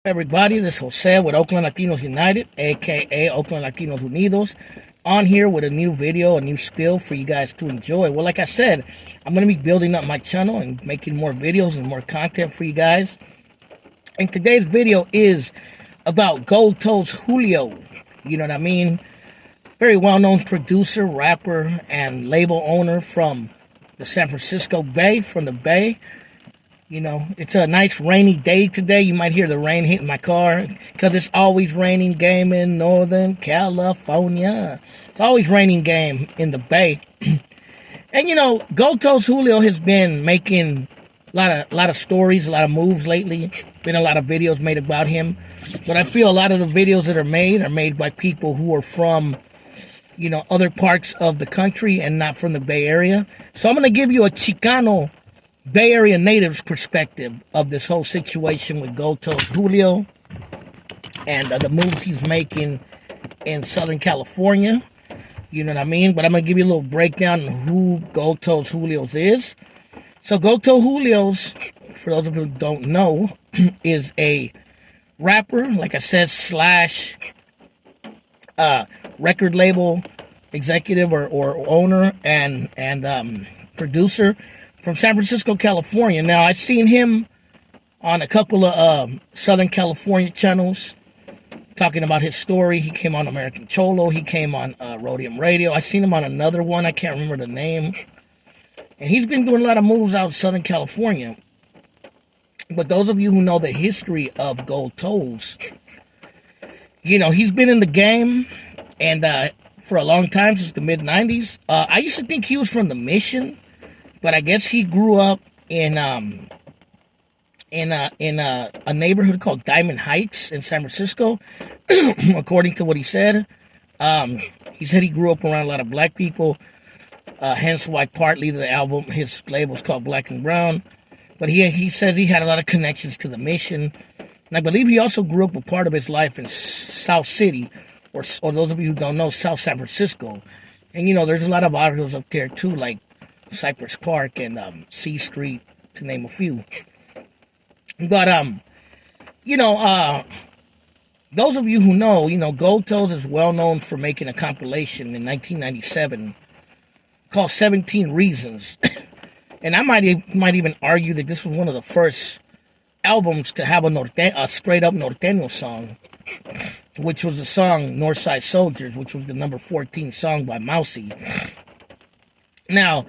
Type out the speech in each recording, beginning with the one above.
Everybody, this is Jose with Oakland Latinos United, aka Oakland Latinos Unidos, on here with a new video, a new skill for you guys to enjoy. Well, like I said, I'm going to be building up my channel and making more videos and more content for you guys. And today's video is about Goldtoes Julio. You know what I mean? Very well-known producer, rapper, and label owner from the San Francisco Bay, from the Bay. You know, it's a nice rainy day today. You might hear the rain hitting my car because it's always raining game in Northern California. It's always raining game in the Bay. And, you know, Goldtoes Julio has been making a lot of stories, a lot of moves lately. Been a lot of videos made about him. But I feel a lot of the videos that are made by people who are from, you know, other parts of the country and not from the Bay Area. So I'm going to give you a Chicano Bay Area native's perspective of this whole situation with Goldtoes Julio and the moves he's making in Southern California. You know what I mean? But I'm going to give you a little breakdown on who Goldtoes Julio's is. So Goldtoes Julio's, for those of you who don't know, is a rapper, like I said, slash record label executive or owner and producer from San Francisco, California. Now, I've seen him on a couple of Southern California channels talking about his story. He came on American Cholo. He came on Rhodium Radio. I've seen him on another one. I can't remember the name. And he's been doing a lot of moves out in Southern California. But those of you who know the history of Goldtoes, you know, he's been in the game and for a long time, since the mid-90s. I used to think he was from the Mission, but I guess he grew up in a neighborhood called Diamond Heights in San Francisco, according to what he said. He said he grew up around a lot of black people, hence why partly the album, his label is called Black and Brown. But he says he had a lot of connections to the Mission. And I believe he also grew up a part of his life in South City, or those of you who don't know, South San Francisco. And, you know, there's a lot of barrios up there, too, like Cypress Park and C Street, to name a few. But, you know, those of you who know, you know, Goldtoes is well known for making a compilation in 1997 called 17 Reasons. And I might even argue that this was one of the first albums to have a straight-up Norteño song, which was the song Northside Soldiers, which was the number 14 song by Mousy. Now,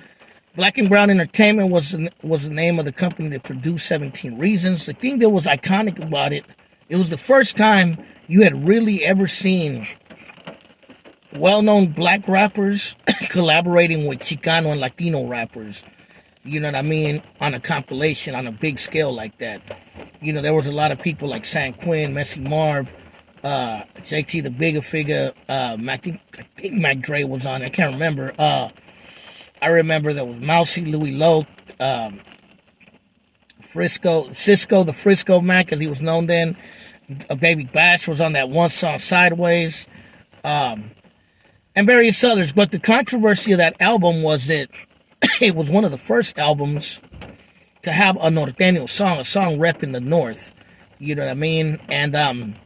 Black and Brown Entertainment was the name of the company that produced 17 Reasons. The thing that was iconic about it, it was the first time you had really ever seen well-known black rappers collaborating with Chicano and Latino rappers. You know what I mean? On a compilation, on a big scale like that. You know, there was a lot of people like San Quinn, Messy Marv, JT the Bigger Figure, I think Mac Dre was on it. I can't remember. I remember there was Mousy, Louis Loke, Cisco the Frisco Mac, as he was known then. Baby Bash was on that one song, Sideways, and various others. But the controversy of that album was that it was one of the first albums to have a Norteño song, a song repping the North. You know what I mean? And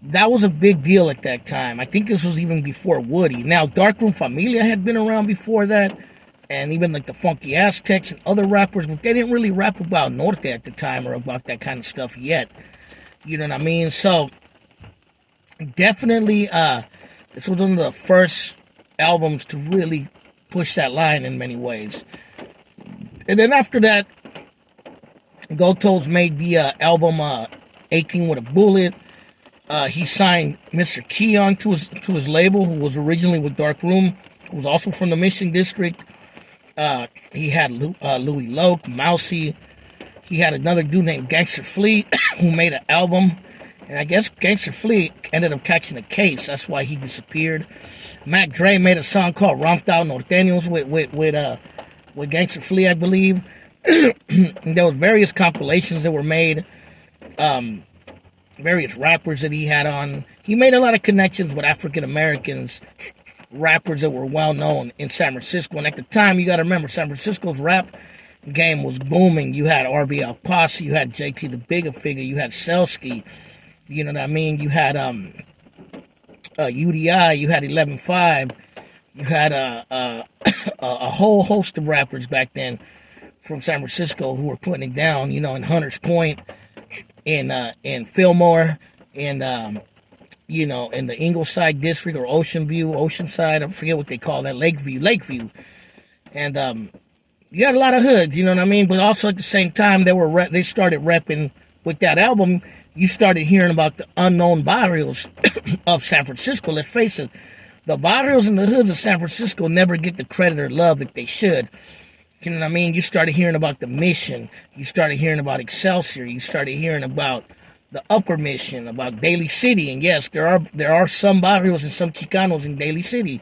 that was a big deal at that time. I think this was even before Woody. Now, Darkroom Familia had been around before that, and even like the Funky Aztecs and other rappers, but they didn't really rap about Norte at the time or about that kind of stuff yet. You know what I mean? So, definitely, this was one of the first albums to really push that line in many ways. And then after that, Goldtoes made the album 18 with a Bullet. He signed Mr. Keon to his label, who was originally with Dark Room, who was also from the Mission District. He had Louis Loke, Mousy. He had another dude named Gangster Fleet who made an album. And I guess Gangster Fleet ended up catching a case. That's why he disappeared. Mac Dre made a song called Romped Out Norteños with Gangster Fleet, I believe. There was various compilations that were made. Various rappers that he had on. He made a lot of connections with African Americans, rappers that were well known in San Francisco. And at the time, you got to remember, San Francisco's rap game was booming. You had RBL Posse, you had JT the Bigger Figure, you had Selsky, you know what I mean? You had UDI, you had 11-5, you had a whole host of rappers back then from San Francisco who were putting it down, you know, in Hunters Point, in Fillmore, in you know, in the Ingleside district or Ocean View, Oceanside, I forget what they call that, Lakeview. And you had a lot of hoods, you know what I mean? But also at the same time, they started repping with that album. You started hearing about the unknown barrios of San Francisco. Let's face it, the barrios and the hoods of San Francisco never get the credit or love that they should. You know what I mean? You started hearing about the Mission. You started hearing about Excelsior. You started hearing about the Upper Mission, about Daly City. And yes, there are some barrios and some Chicanos in Daly City.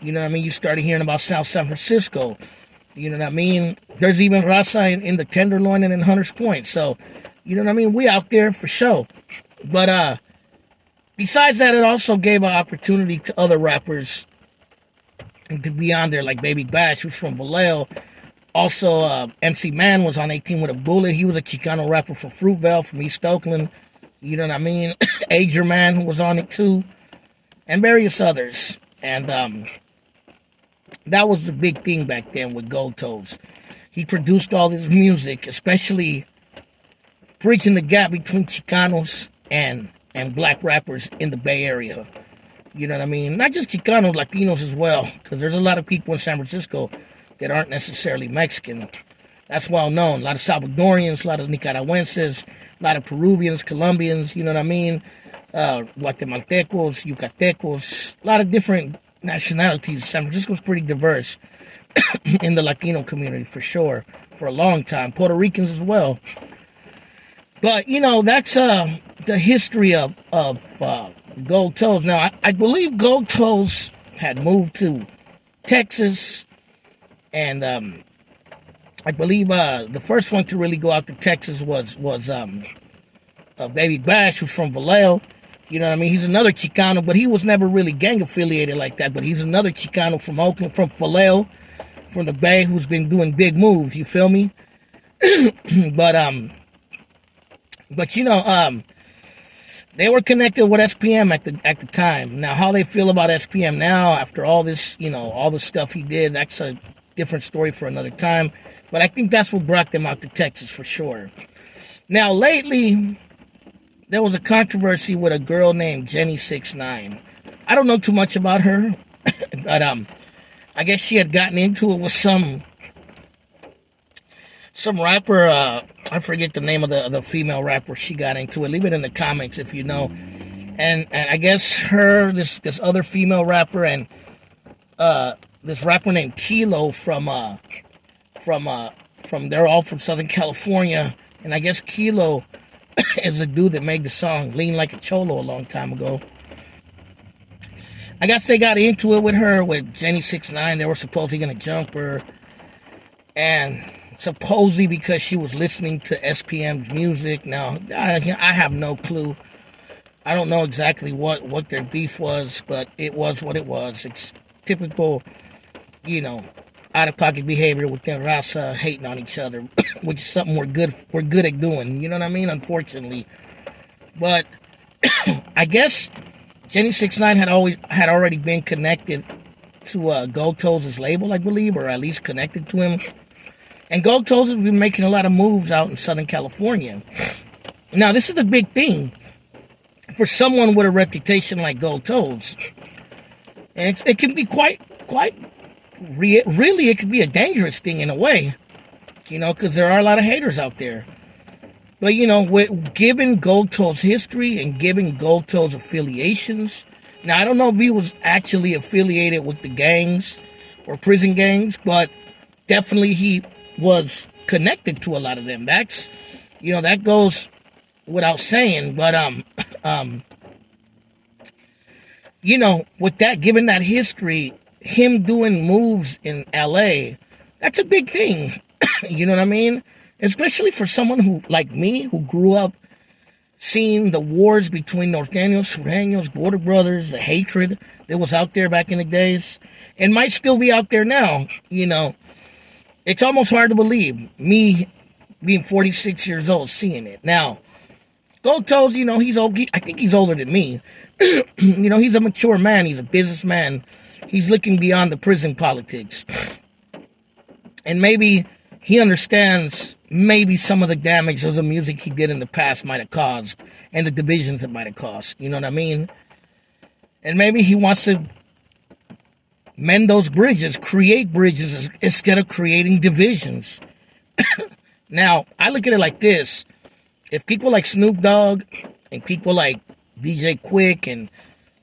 You know what I mean? You started hearing about South San Francisco. You know what I mean? There's even raza in the Tenderloin and in Hunters Point. So, you know what I mean? We out there for sure. But besides that, it also gave an opportunity to other rappers to be on there, like Baby Bash, who's from Vallejo. Also, MC Man was on 18 with a Bullet. He was a Chicano rapper from Fruitvale, from East Oakland. You know what I mean? Ager Man, who was on it too. And various others. And that was the big thing back then with Goldtoes. He produced all this music, especially bridging the gap between Chicanos and black rappers in the Bay Area. You know what I mean? Not just Chicanos, Latinos as well. Because there's a lot of people in San Francisco that aren't necessarily Mexican. That's well known. A lot of Salvadorians, a lot of Nicaraguenses, a lot of Peruvians, Colombians, you know what I mean? Guatemaltecos, Yucatecos, a lot of different nationalities. San Francisco's pretty diverse in the Latino community for sure, for a long time. Puerto Ricans as well. But, you know, that's the history of Goldtoes. Now, I believe Goldtoes had moved to Texas, and I believe the first one to really go out to Texas was Baby Bash, who's from Vallejo. You know what I mean? He's another Chicano, but he was never really gang affiliated like that. But he's another Chicano from Oakland, from Vallejo, from the Bay, who's been doing big moves. You feel me? But you know, they were connected with SPM at the time. Now, how they feel about SPM now after all this, you know, all the stuff he did, that's a different story for another time. But I think that's what brought them out to Texas for sure. Now, lately, there was a controversy with a girl named Jenny 6ix9ine. I don't know too much about her, but I guess she had gotten into it with some rapper. I forget the name of the female rapper she got into it. Leave it in the comments if you know. And I guess this other female rapper, and this rapper named Kilo from they're all from Southern California, and I guess Kilo is the dude that made the song Lean Like a Cholo a long time ago. I guess they got into it with her, with Jenny 6ix9ine. They were supposedly going to jump her. And supposedly because she was listening to SPM's music. Now, I have no clue. I don't know exactly what their beef was, but it was what it was. It's typical, you know, out-of-pocket behavior with them raza hating on each other, which is something we're good at doing. You know what I mean? Unfortunately, but I guess Jenny 6ix9ine had already been connected to Goldtoes' label, I believe, or at least connected to him. And Goldtoes has been making a lot of moves out in Southern California. Now, this is the big thing for someone with a reputation like Goldtoes, and it can be quite. Really, it could be a dangerous thing in a way, you know, because there are a lot of haters out there. But, you know, given Goldtoes' history and given Goldtoes' affiliations, now, I don't know if he was actually affiliated with the gangs or prison gangs, but definitely he was connected to a lot of them. That's, you know, that goes without saying. But, you know, with that, given that history, him doing moves in LA, that's a big thing. You know what I mean? Especially for someone who, like me, who grew up seeing the wars between Norteños, Sureños, Border Brothers, the hatred that was out there back in the days, and might still be out there now, you know. It's almost hard to believe, me being 46 years old, seeing it. Now, Goldtoes, he's old. I think he's older than me. He's a mature man. He's a businessman. He's looking beyond the prison politics. And maybe he understands maybe some of the damage of the music he did in the past might have caused and the divisions it might have caused. You know what I mean? And maybe he wants to mend those bridges, create bridges instead of creating divisions. Now, I look at it like this. If people like Snoop Dogg and people like DJ Quick and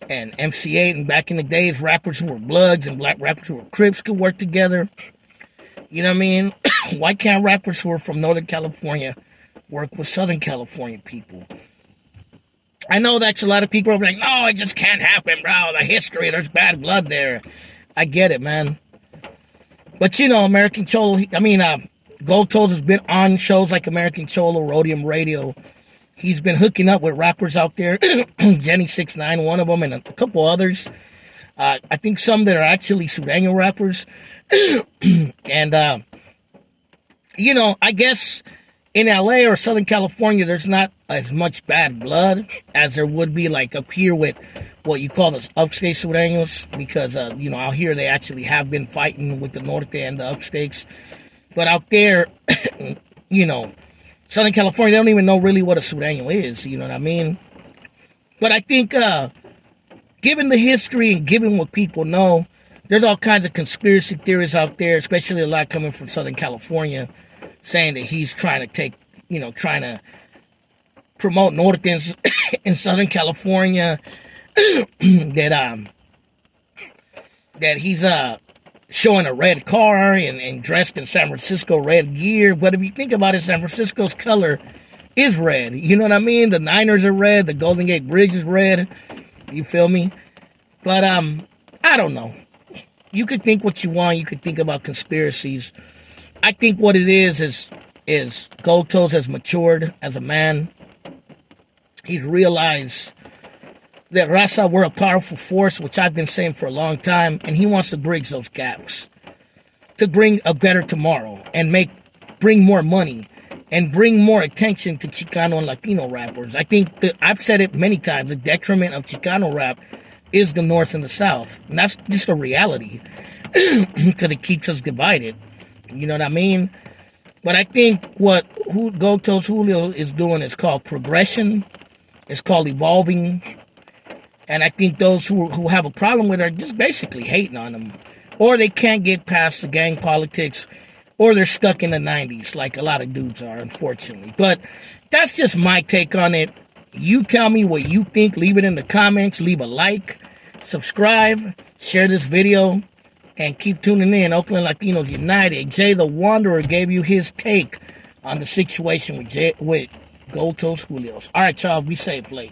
MC8 and back in the days, rappers who were Bloods and black rappers who were Crips could work together, you know what I mean? Why can't rappers who are from Northern California work with Southern California people? I know that's a lot of people are like, no, it just can't happen, bro. The history, there's bad blood there. I get it, man. But, American Cholo, Goldtoes has been on shows like American Cholo, Rhodium Radio. He's been hooking up with rappers out there. Jenny 6ix9ine, one of them, and a couple others. I think some that are actually Sureño rappers. And, I guess in LA or Southern California, there's not as much bad blood as there would be like up here with what you call the upstate Sureños. Because, out here they actually have been fighting with the Norte and the upstakes. But out there, Southern California, they don't even know really what a Sureño is, you know what I mean? But I think, given the history and given what people know, there's all kinds of conspiracy theories out there, especially a lot coming from Southern California, saying that he's trying to promote Northens in Southern California, that he's, showing a red car and dressed in San Francisco red gear. But if you think about it, San Francisco's color is red. You know what I mean? The Niners are red. The Golden Gate Bridge is red. You feel me? But, I don't know. You could think what you want. You could think about conspiracies. I think what it is Goldtoes has matured as a man. He's realized that Raza, we're a powerful force, which I've been saying for a long time, and he wants to bridge those gaps to bring a better tomorrow and bring more money and bring more attention to Chicano and Latino rappers. I think that I've said it many times, the detriment of Chicano rap is the North and the South. And that's just a reality because it keeps us divided. You know what I mean? But I think what Toes Julio is doing is called progression. It's called evolving. And I think those who have a problem with it are just basically hating on them. Or they can't get past the gang politics. Or they're stuck in the 90s like a lot of dudes are, unfortunately. But that's just my take on it. You tell me what you think. Leave it in the comments. Leave a like. Subscribe. Share this video. And keep tuning in. Oakland Latinos United. Jay the Wanderer gave you his take on the situation with Goldtoes Julio. All right, y'all. Be safe, late.